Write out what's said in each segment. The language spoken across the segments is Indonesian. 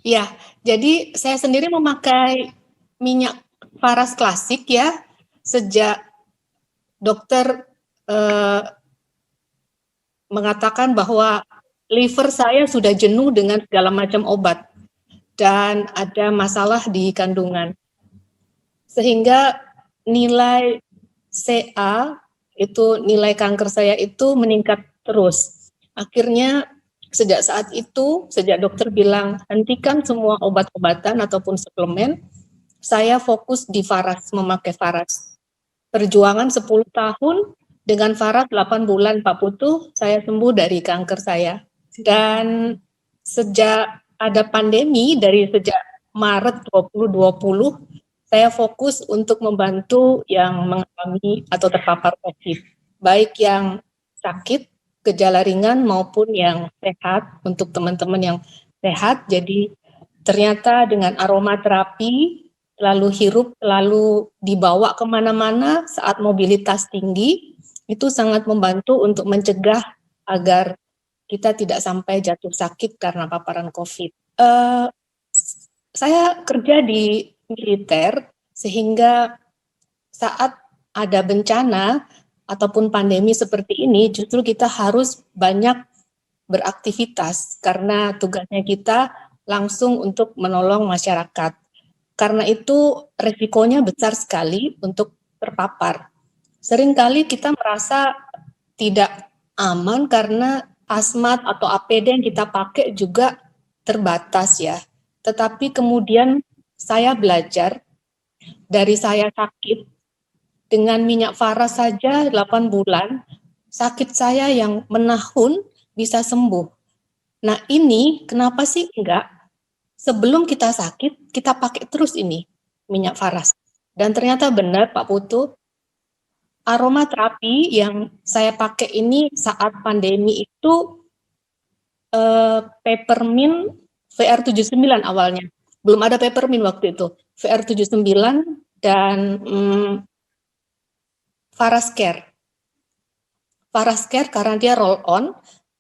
Ya, jadi saya sendiri memakai minyak Faras klasik ya, sejak dokter mengatakan bahwa liver saya sudah jenuh dengan segala macam obat dan ada masalah di kandungan. Sehingga nilai CA itu nilai kanker saya itu meningkat terus. Akhirnya sejak saat itu, sejak dokter bilang hentikan semua obat-obatan ataupun suplemen, saya fokus di Faras, memakai Faras. Perjuangan 10 tahun dengan Faras 8 bulan Pak Putu, saya sembuh dari kanker saya. Dan sejak ada pandemi dari sejak Maret 2020, saya fokus untuk membantu yang mengalami atau terpapar COVID, baik yang sakit, gejala ringan maupun yang sehat, untuk teman-teman yang sehat. Jadi ternyata dengan aromaterapi, lalu hirup, lalu dibawa kemana-mana saat mobilitas tinggi, itu sangat membantu untuk mencegah agar kita tidak sampai jatuh sakit karena paparan COVID. Saya kerja di militer, sehingga saat ada bencana ataupun pandemi seperti ini, justru kita harus banyak beraktivitas karena tugasnya kita langsung untuk menolong masyarakat. Karena itu resikonya besar sekali untuk terpapar. Seringkali kita merasa tidak aman karena hazmat atau APD yang kita pakai juga terbatas ya. Tetapi kemudian saya belajar dari saya sakit dengan minyak Faras saja 8 bulan, sakit saya yang menahun bisa sembuh. Nah ini kenapa sih enggak? Sebelum kita sakit, kita pakai terus ini minyak Faras. Dan ternyata benar Pak Putu, aromaterapi yang saya pakai ini saat pandemi itu peppermint VR79 awalnya. Belum ada peppermint waktu itu. VR79 dan Faras Care. Faras Care karena dia roll on,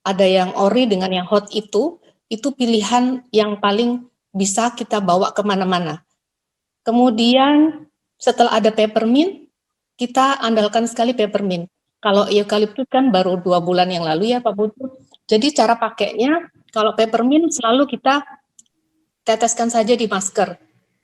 ada yang ori dengan yang hot itu pilihan yang paling bisa kita bawa kemana-mana. Kemudian setelah ada peppermint, kita andalkan sekali peppermint. Kalau eukaliptus kan baru 2 bulan yang lalu ya Pak Putu. Jadi cara pakainya, kalau peppermint selalu kita teteskan saja di masker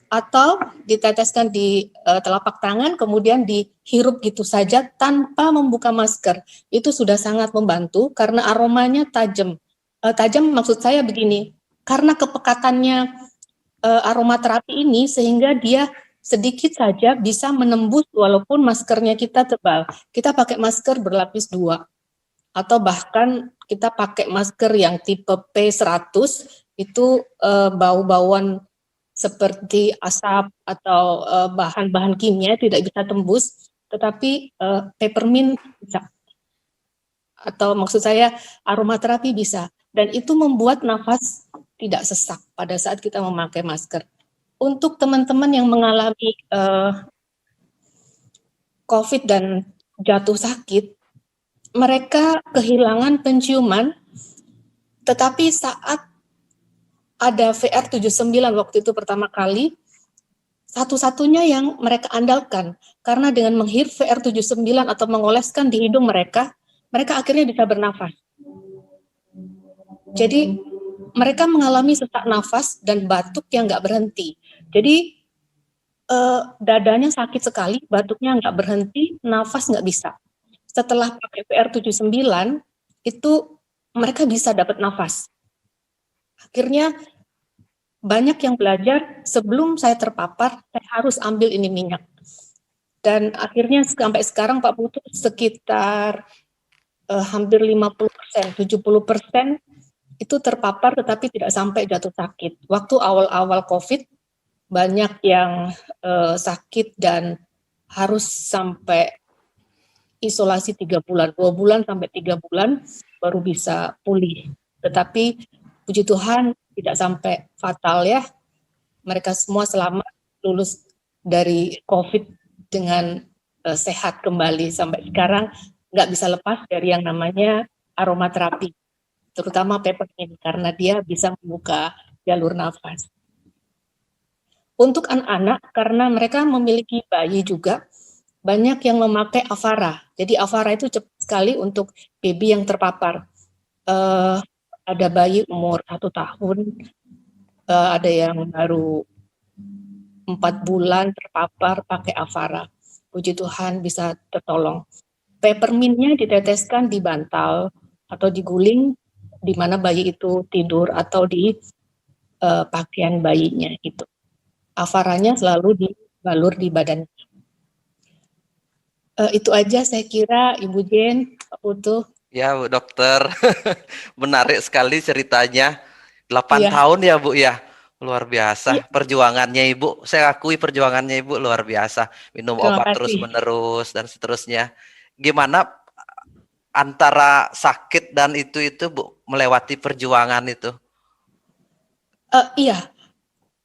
atau diteteskan di telapak tangan, kemudian dihirup gitu saja tanpa membuka masker. Itu sudah sangat membantu karena aromanya tajam. Tajam maksud saya begini, karena kepekatannya aromaterapi ini sehingga dia sedikit saja bisa menembus walaupun maskernya kita tebal. Kita pakai masker berlapis 2 atau bahkan kita pakai masker yang tipe P100 itu bau-bauan seperti asap atau bahan-bahan kimia tidak bisa tembus, tetapi peppermint bisa. Atau maksud saya aromaterapi bisa. Dan itu membuat nafas tidak sesak pada saat kita memakai masker. Untuk teman-teman yang mengalami COVID dan jatuh sakit, mereka kehilangan penciuman, tetapi saat ada VR79 waktu itu pertama kali, satu-satunya yang mereka andalkan, karena dengan menghirup VR79 atau mengoleskan di hidung mereka, mereka akhirnya bisa bernafas. Jadi mereka mengalami sesak nafas dan batuk yang nggak berhenti. Jadi dadanya sakit sekali, batuknya nggak berhenti, nafas nggak bisa. Setelah pakai VR79, itu mereka bisa dapat nafas. Akhirnya banyak yang belajar, sebelum saya terpapar, saya harus ambil ini minyak. Dan akhirnya sampai sekarang Pak Putu sekitar hampir 50%, 70% itu terpapar tetapi tidak sampai jatuh sakit. Waktu awal-awal COVID, banyak yang sakit dan harus sampai isolasi 3 bulan, 2 bulan sampai 3 bulan baru bisa pulih. Tetapi puji Tuhan tidak sampai fatal ya. Mereka semua selamat lulus dari COVID dengan sehat kembali. Sampai sekarang nggak bisa lepas dari yang namanya aromaterapi, terutama peppermint karena dia bisa membuka jalur nafas. Untuk anak-anak, karena mereka memiliki bayi juga, banyak yang memakai Avara. Jadi Avara itu cepat sekali untuk baby yang terpapar. Ada bayi umur 1 tahun, ada yang baru 4 bulan terpapar pakai Avara. Puji Tuhan bisa tertolong. Peppermintnya diteteskan di bantal atau diguling di mana bayi itu tidur atau di pakaian bayinya itu. Avaranya selalu dibalur di badan. Itu aja saya kira, Ibu Jen, Pak Putu. Ya, Bu Dokter. Menarik sekali ceritanya. 8 Iya. tahun ya, Bu ya. Luar biasa. Iya. Perjuangannya Ibu. Saya akui perjuangannya Ibu luar biasa. Minum Terima obat kasih. terus-menerus dan seterusnya. Gimana antara sakit dan itu Bu, melewati perjuangan itu? Iya.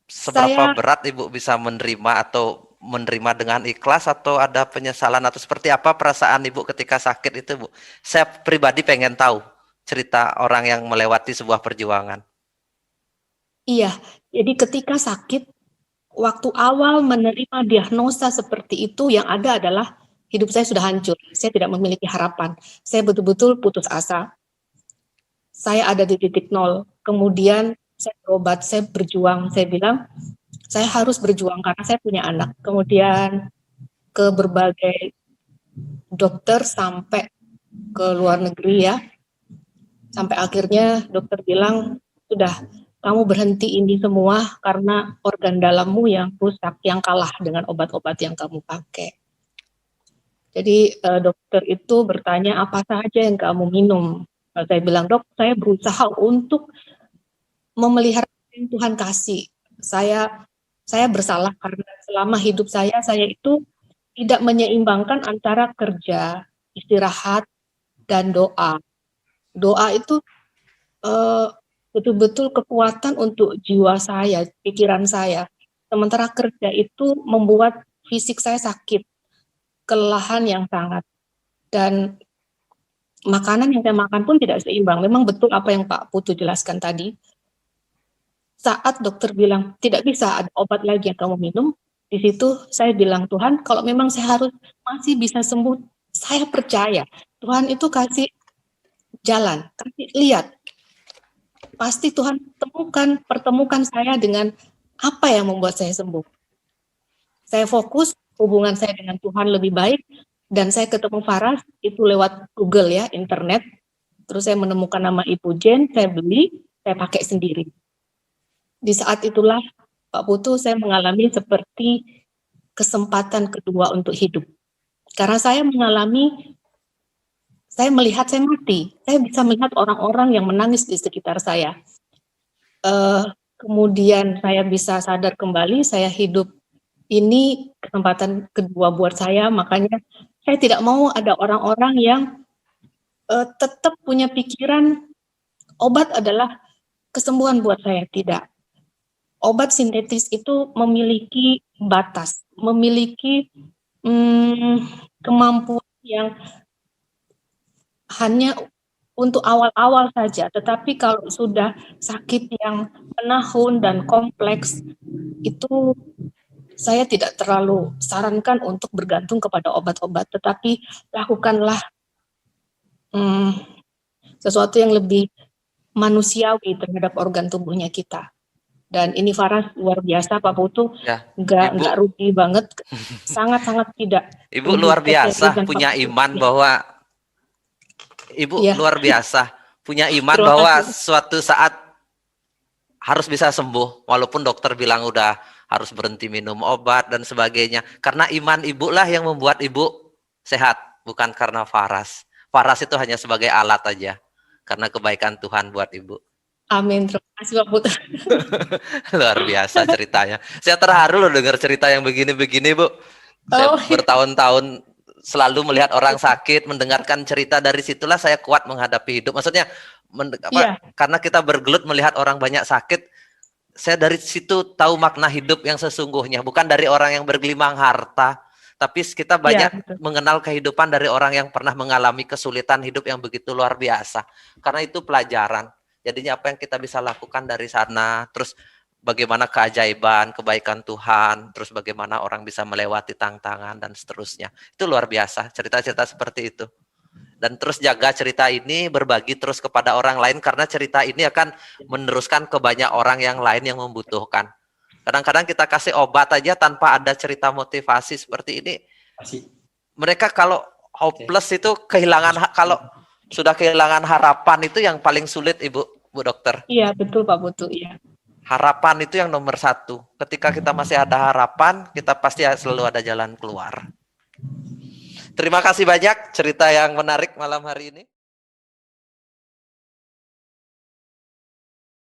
Seberapa berat Ibu bisa menerima atau menerima dengan ikhlas atau ada penyesalan atau seperti apa perasaan Ibu ketika sakit itu, Bu? Saya pribadi pengen tahu cerita orang yang melewati sebuah perjuangan. Iya, jadi ketika sakit, waktu awal menerima diagnosa seperti itu, yang ada adalah hidup saya sudah hancur. Saya tidak memiliki harapan. Saya betul-betul putus asa. Saya ada di titik nol. Kemudian saya berobat, saya berjuang. Saya bilang, saya harus berjuang karena saya punya anak. Kemudian ke berbagai dokter sampai ke luar negeri ya. Sampai akhirnya dokter bilang, sudah kamu berhenti ini semua karena organ dalammu yang rusak, yang kalah dengan obat-obat yang kamu pakai. Jadi dokter itu bertanya apa saja yang kamu minum. Saya bilang, dok, saya berusaha untuk memelihara yang Tuhan kasih. Saya bersalah karena selama hidup saya itu tidak menyeimbangkan antara kerja, istirahat, dan doa. Doa itu betul-betul kekuatan untuk jiwa saya, pikiran saya. Sementara kerja itu membuat fisik saya sakit, kelelahan yang sangat. Dan makanan yang saya makan pun tidak seimbang. Memang betul apa yang Pak Putu jelaskan tadi. Saat dokter bilang tidak bisa ada obat lagi yang kamu minum, di situ saya bilang, Tuhan, kalau memang saya harus masih bisa sembuh, saya percaya Tuhan itu kasih jalan, kasih lihat. Pasti Tuhan pertemukan saya dengan apa yang membuat saya sembuh. Saya fokus, hubungan saya dengan Tuhan lebih baik, dan saya ketemu Faras itu lewat Google ya, internet. Terus saya menemukan nama Ibu Jen, saya beli, saya pakai sendiri. Di saat itulah Pak Putu saya mengalami seperti kesempatan kedua untuk hidup. Karena saya melihat saya mati. Saya bisa melihat orang-orang yang menangis di sekitar saya. Kemudian saya bisa sadar kembali, saya hidup. Ini kesempatan kedua buat saya, makanya saya tidak mau ada orang-orang yang tetap punya pikiran obat adalah kesembuhan buat saya. Tidak. Obat sintetis itu memiliki batas, memiliki kemampuan yang hanya untuk awal-awal saja, tetapi kalau sudah sakit yang menahun dan kompleks, itu saya tidak terlalu sarankan untuk bergantung kepada obat-obat, tetapi lakukanlah sesuatu yang lebih manusiawi terhadap organ tubuhnya kita. Dan ini Faras luar biasa Pak Putu, ya, nggak rugi banget, sangat-sangat tidak. Ibu luar biasa punya iman bahwa Ibu ya, luar biasa punya iman bahwa suatu saat harus bisa sembuh, walaupun dokter bilang udah harus berhenti minum obat dan sebagainya. Karena iman Ibu lah yang membuat Ibu sehat, bukan karena Faras. Faras itu hanya sebagai alat aja, karena kebaikan Tuhan buat Ibu. Amin, terima kasih Pak Putu. Luar biasa ceritanya. Saya terharu loh dengar cerita yang begini-begini, Bu. Saya bertahun-tahun selalu melihat orang sakit, mendengarkan cerita, dari situlah saya kuat menghadapi hidup. Maksudnya, karena kita bergelut melihat orang banyak sakit, saya dari situ tahu makna hidup yang sesungguhnya. Bukan dari orang yang bergelimang harta, tapi kita banyak mengenal kehidupan dari orang yang pernah mengalami kesulitan hidup yang begitu luar biasa. Karena itu pelajaran. Jadinya apa yang kita bisa lakukan dari sana, terus bagaimana keajaiban, kebaikan Tuhan, terus bagaimana orang bisa melewati tantangan dan seterusnya. Itu luar biasa, cerita-cerita seperti itu. Dan terus jaga cerita ini, berbagi terus kepada orang lain, karena cerita ini akan meneruskan ke banyak orang yang lain yang membutuhkan. Kadang-kadang kita kasih obat aja tanpa ada cerita motivasi seperti ini. Mereka kalau hopeless itu kehilangan, kalau sudah kehilangan harapan itu yang paling sulit, Bu Dokter. Iya, betul Pak Putu. Iya. Harapan itu yang nomor satu. Ketika kita masih ada harapan, kita pasti selalu ada jalan keluar. Terima kasih banyak cerita yang menarik malam hari ini.